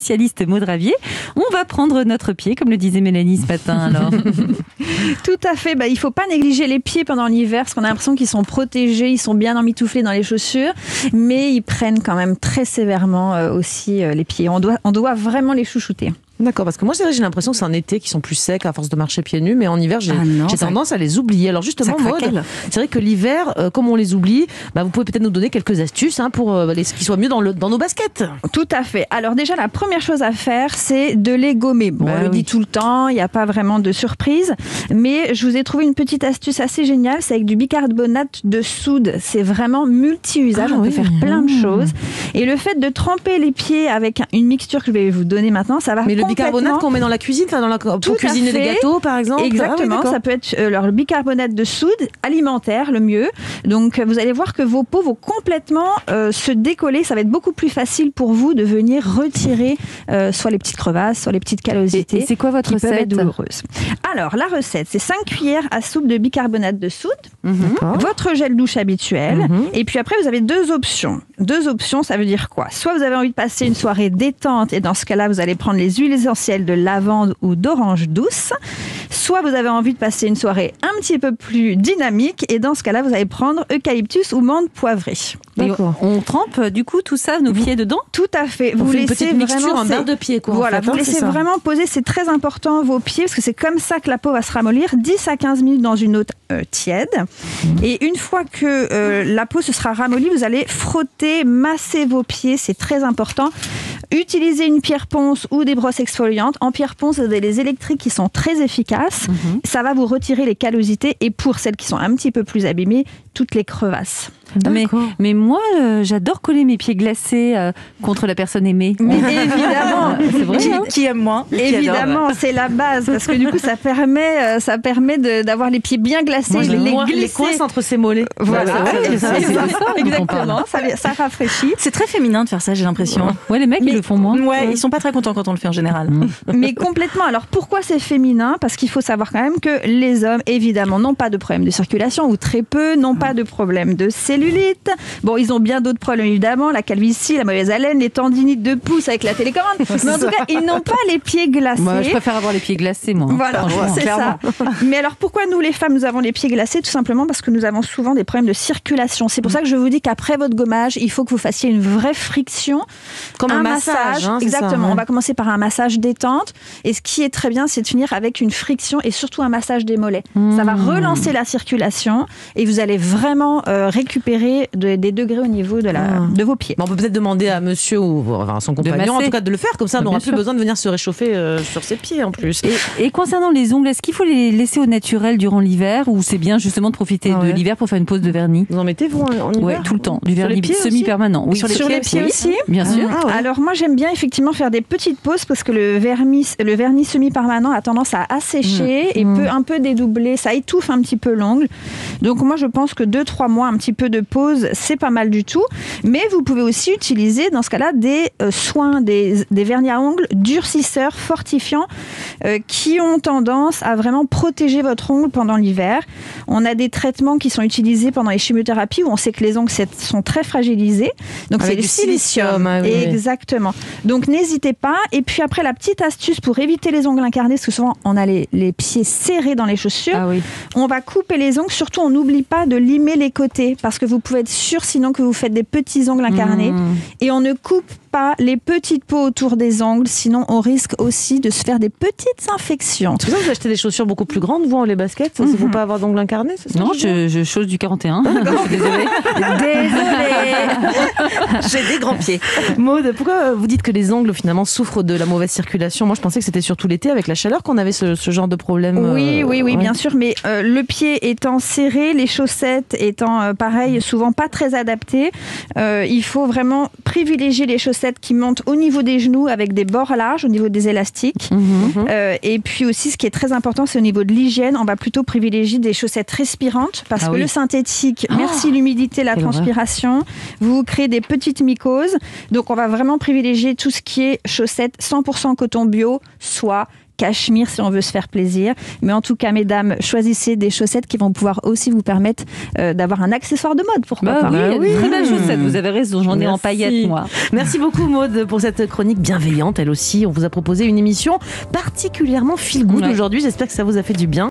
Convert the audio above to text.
spécialiste Maud Ravier. On va prendre notre pied, comme le disait Mélanie ce matin. Alors. Tout à fait. Il ne faut pas négliger les pieds pendant l'hiver parce qu'on a l'impression qu'ils sont protégés, ils sont bien emmitouflés dans les chaussures, mais ils prennent quand même très sévèrement aussi les pieds. On doit vraiment les chouchouter. D'accord, parce que moi, c'est vrai, j'ai l'impression que c'est en été qu'ils sont plus secs à force de marcher pieds nus, mais en hiver, j'ai tendance à les oublier. Alors justement, Maud, c'est vrai que l'hiver, comme on les oublie, vous pouvez peut-être nous donner quelques astuces pour qu'ils soient mieux dans nos baskets. Tout à fait. Alors déjà, la première chose à faire, c'est de les gommer. Bon, on le dit tout le temps, il n'y a pas vraiment de surprise, mais je vous ai trouvé une petite astuce assez géniale, c'est avec du bicarbonate de soude. C'est vraiment multi-usage, on peut faire plein de choses. Et le fait de tremper les pieds avec une mixture que je vais vous donner maintenant, ça va le bicarbonate qu'on met dans la cuisine, pour cuisiner des gâteaux par exemple. Exactement, ça peut être le bicarbonate de soude alimentaire, le mieux. Donc vous allez voir que vos peaux vont complètement se décoller. Ça va être beaucoup plus facile pour vous de venir retirer soit les petites crevasses, soit les petites callosités. Et c'est quoi votre recette? Peuvent être douloureuses. Alors la recette, c'est 5 cuillères à soupe de bicarbonate de soude, votre gel douche habituel, et puis après vous avez deux options. Deux options, ça veut dire quoi? Soit vous avez envie de passer une soirée détente et dans ce cas-là vous allez prendre les huiles essentielles de lavande ou d'orange douce. Soit vous avez envie de passer une soirée un petit peu plus dynamique et dans ce cas-là, vous allez prendre eucalyptus ou menthe poivrée. On trempe du coup tout ça, nos pieds dedans? Tout à fait. Vous laissez une mixture, un bain de pieds. Voilà, vous laissez vraiment poser, c'est très important vos pieds parce que c'est comme ça que la peau va se ramollir, 10 à 15 minutes dans une eau tiède. Et une fois que la peau se sera ramollie, vous allez frotter, masser vos pieds, c'est très important. Utilisez une pierre ponce ou des brosses exfoliantes. En pierre ponce, vous avez les électriques qui sont très efficaces. Ça va vous retirer les callosités et pour celles qui sont un petit peu plus abîmées, toutes les crevasses. Mais moi, j'adore coller mes pieds glacés contre la personne aimée. Mais évidemment, c'est vrai. Qui aime moins? Évidemment, c'est la base parce que du coup, ça permet d'avoir les pieds bien glacés, moi, les coinces entre ses mollets. Voilà, c'est ça. Exactement. Ça rafraîchit. C'est très féminin de faire ça, j'ai l'impression. Ouais, les mecs, ils le font moins. Ouais, ils sont pas très contents quand on le fait en général. Mais complètement. Alors pourquoi c'est féminin? Parce qu'il faut savoir quand même que les hommes, évidemment, n'ont pas de problème de circulation ou très peu, n'ont pas de problème de cellulite. Bon, ils ont bien d'autres problèmes évidemment, la calvitie, la mauvaise haleine, les tendinites de pouce avec la télécommande. Mais en tout cas, ils n'ont pas les pieds glacés. Moi, je préfère avoir les pieds glacés, moi. Voilà, c'est ça. Mais alors pourquoi nous les femmes, nous avons les pieds glacés? Tout simplement parce que nous avons souvent des problèmes de circulation. C'est pour ça que je vous dis qu'après votre gommage, il faut que vous fassissiez une vraie friction. Comme un massage. Exactement. On va commencer par un massage détente. Et ce qui est très bien, c'est de finir avec une friction et surtout un massage des mollets. Ça va relancer la circulation et vous allez vraiment récupérer des degrés au niveau de vos pieds. On peut peut-être demander à monsieur ou à son compagnon en tout cas de le faire, comme ça on n'aura plus besoin de venir se réchauffer sur ses pieds en plus. Et concernant les ongles, est-ce qu'il faut les laisser au naturel durant l'hiver ou c'est bien justement de profiter de l'hiver pour faire une pause de vernis? Vous en mettez vous en hiver? Oui, tout le temps, du vernis semi-permanent. Oui, sur les pieds aussi? Bien sûr. Alors moi j'aime bien effectivement faire des petites pauses parce que le vernis semi-permanent a tendance à assécher et peut un peu dédoubler, ça étouffe un petit peu l'ongle. Donc moi je pense que 2-3 mois, un petit peu de pause, c'est pas mal du tout. Mais vous pouvez aussi utiliser dans ce cas-là des soins, des vernis à ongles durcisseurs, fortifiants, qui ont tendance à vraiment protéger votre ongle pendant l'hiver. On a des traitements qui sont utilisés pendant les chimiothérapies où on sait que les ongles sont très fragilisés. Donc avec c'est le silicium. Exactement. Donc n'hésitez pas. Et puis après, la petite astuce pour éviter les ongles incarnés, parce que souvent on a les pieds serrés dans les chaussures, on va couper les ongles. Surtout, on n'oublie pas de limer les côtés parce que vous pouvez être sûr sinon que vous faites des petits ongles incarnés. Et on ne coupe pas les petites peaux autour des ongles, sinon on risque aussi de se faire des petites infections. C'est pour ça que vous achetez des chaussures beaucoup plus grandes, vous, les baskets, c'est pour pas avoir d'ongles incarnés, c'est ça? Non, je chausse du 41. Je suis désolée. J'ai des grands pieds. Maud, pourquoi vous dites que les ongles finalement souffrent de la mauvaise circulation? Moi, je pensais que c'était surtout l'été avec la chaleur qu'on avait ce genre de problème. Oui, bien sûr, mais le pied étant serré, les chaussettes étant pareil, souvent pas très adaptées, il faut vraiment privilégier les chaussettes qui montent au niveau des genoux avec des bords larges au niveau des élastiques. Et puis aussi, ce qui est très important, c'est au niveau de l'hygiène. On va plutôt privilégier des chaussettes respirantes parce que le synthétique, merci l'humidité, la transpiration, vous créez des petites mycoses. Donc, on va vraiment privilégier tout ce qui est chaussettes 100% coton bio, soie, cachemire si on veut se faire plaisir. Mais en tout cas, mesdames, choisissez des chaussettes qui vont pouvoir aussi vous permettre d'avoir un accessoire de mode, pourquoi pas. Oui, très belles chaussettes, vous avez raison, j'en ai en paillettes moi. Merci beaucoup Maud pour cette chronique bienveillante, elle aussi. On vous a proposé une émission particulièrement feel good aujourd'hui, j'espère que ça vous a fait du bien.